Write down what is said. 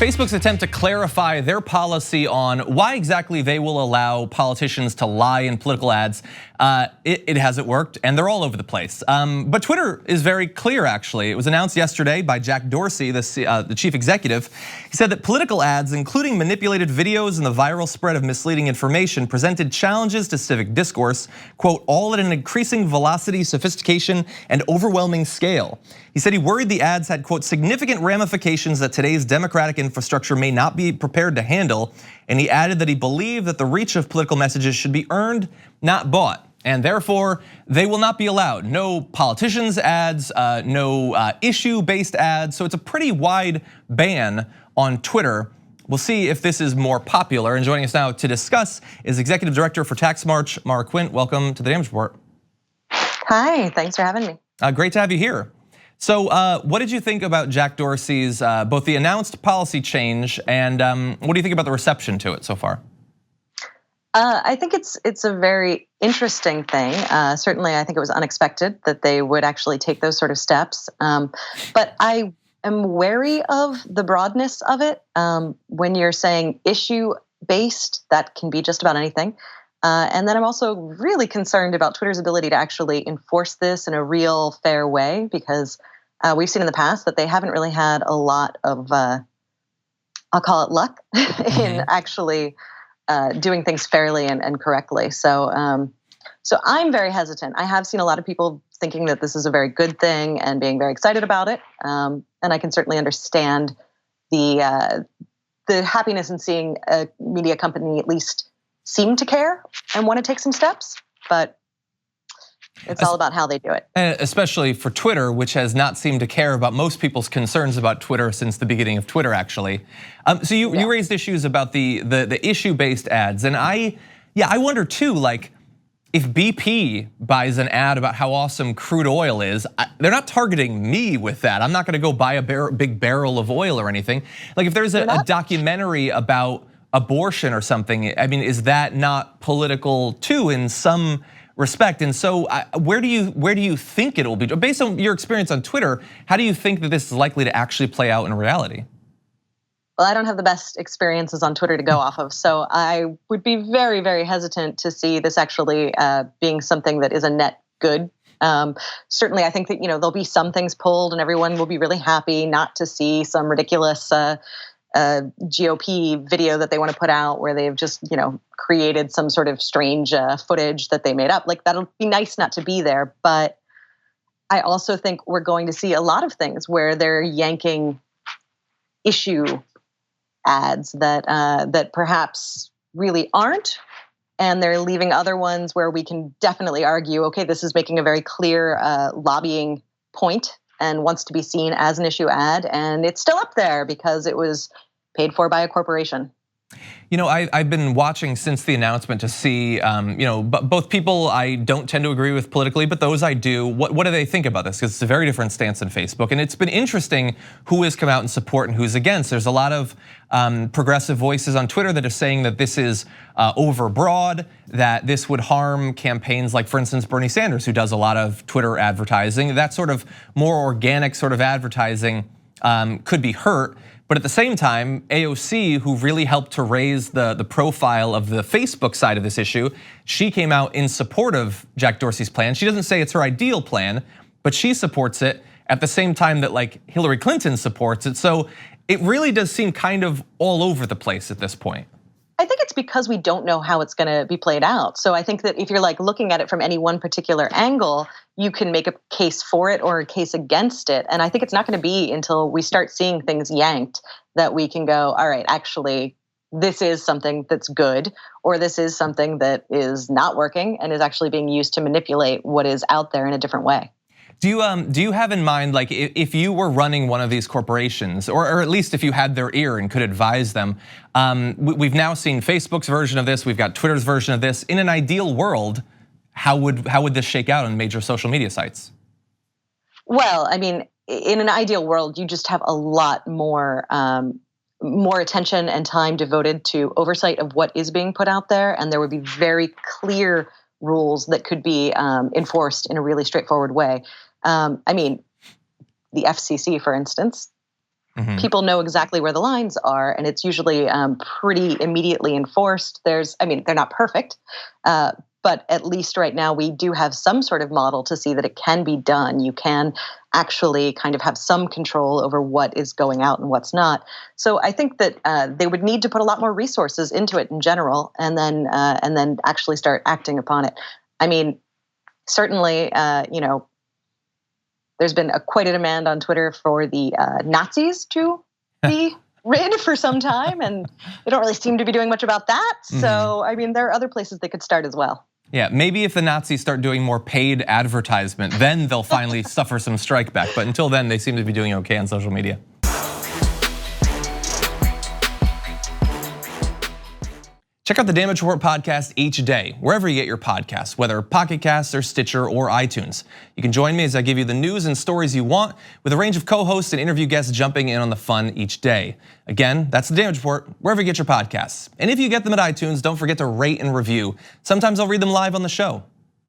Facebook's attempt to clarify their policy on why exactly they will allow politicians to lie in political ads, it hasn't worked, and they're all over the place. But Twitter is very clear, actually. It was announced yesterday by Jack Dorsey, the chief executive. He said that political ads, including manipulated videos and the viral spread of misleading information, presented challenges to civic discourse, quote, all at an increasing velocity, sophistication, and overwhelming scale. He said he worried the ads had, quote, significant ramifications that today's democratic infrastructure may not be prepared to handle. And he added that he believed that the reach of political messages should be earned, not bought. And therefore, they will not be allowed. No politicians ads, no issue-based ads. So it's a pretty wide ban on Twitter. We'll see if this is more popular. And joining us now to discuss is Executive Director for Tax March, Mara Quint. Welcome to the Damage Report. Hi, thanks for having me. Great to have you here. So what did you think about Jack Dorsey's, both the announced policy change and what do you think about the reception to it so far? I think it's a very interesting thing. Certainly, I think it was unexpected that they would actually take those sort of steps. But I am wary of the broadness of it. When you're saying issue-based, that can be just about anything. And then I'm also really concerned about Twitter's ability to actually enforce this in a real fair way, because we've seen in the past that they haven't really had a lot of, I'll call it luck, in actually doing things fairly and correctly. So, so I'm very hesitant. I have seen a lot of people thinking that this is a very good thing and being very excited about it. And I can certainly understand the happiness in seeing a media company at least seem to care and want to take some steps, but it's all about how they do it. Especially for Twitter, which has not seemed to care about most people's concerns about Twitter since the beginning of Twitter, actually. So you raised issues about the issue-based ads, and I wonder too, like, if BP buys an ad about how awesome crude oil is, they're not targeting me with that. I'm not gonna go buy a big barrel of oil or anything. Like if there's a documentary about abortion or something, I mean, is that not political too in some respect? And so where do you think it will be? Based on your experience on Twitter, how do you think that this is likely to actually play out in reality? Well, I don't have the best experiences on Twitter to go off of, so I would be very, very hesitant to see this actually being something that is a net good. Certainly, I think that there'll be some things pulled, and everyone will be really happy not to see some ridiculous GOP video that they want to put out where they've just created some sort of strange footage that they made up. Like, that'll be nice not to be there, but I also think we're going to see a lot of things where they're yanking issue ads that perhaps really aren't, and they're leaving other ones where we can definitely argue, okay, this is making a very clear lobbying point and wants to be seen as an issue ad, and it's still up there because it was paid for by a corporation. I've been watching since the announcement to see, both people I don't tend to agree with politically, but those I do. What do they think about this? Because it's a very different stance than Facebook, and it's been interesting who has come out in support and who's against. There's a lot of progressive voices on Twitter that are saying that this is overbroad, that this would harm campaigns like, for instance, Bernie Sanders, who does a lot of Twitter advertising. That sort of more organic sort of advertising could be hurt. But at the same time, AOC, who really helped to raise the profile of the Facebook side of this issue, she came out in support of Jack Dorsey's plan. She doesn't say it's her ideal plan, but she supports it at the same time that like Hillary Clinton supports it. So it really does seem kind of all over the place at this point. I think it's because we don't know how it's going to be played out. So I think that if you're like looking at it from any one particular angle, you can make a case for it or a case against it. And I think it's not going to be until we start seeing things yanked that we can go, all right, actually, this is something that's good, or this is something that is not working and is actually being used to manipulate what is out there in a different way. Do you have in mind, like, if you were running one of these corporations, or at least if you had their ear and could advise them? We've now seen Facebook's version of this. We've got Twitter's version of this. In an ideal world, how would this shake out on major social media sites? Well, I mean, in an ideal world, you just have a lot more attention and time devoted to oversight of what is being put out there, and there would be very clear rules that could be enforced in a really straightforward way. I mean, the FCC, for instance, people know exactly where the lines are, and it's usually pretty immediately enforced. They're not perfect, but at least right now we do have some sort of model to see that it can be done. You can actually kind of have some control over what is going out and what's not. So I think that they would need to put a lot more resources into it in general, and then actually start acting upon it. I mean, certainly, there's been quite a demand on Twitter for the Nazis to be rid for some time, and they don't really seem to be doing much about that. So, I mean, there are other places they could start as well. Yeah, maybe if the Nazis start doing more paid advertisement, then they'll finally suffer some strike back. But until then, they seem to be doing okay on social media. Check out the Damage Report podcast each day, wherever you get your podcasts, whether Pocket Casts or Stitcher or iTunes. You can join me as I give you the news and stories you want, with a range of co-hosts and interview guests jumping in on the fun each day. Again, that's the Damage Report, wherever you get your podcasts. And if you get them at iTunes, don't forget to rate and review. Sometimes I'll read them live on the show.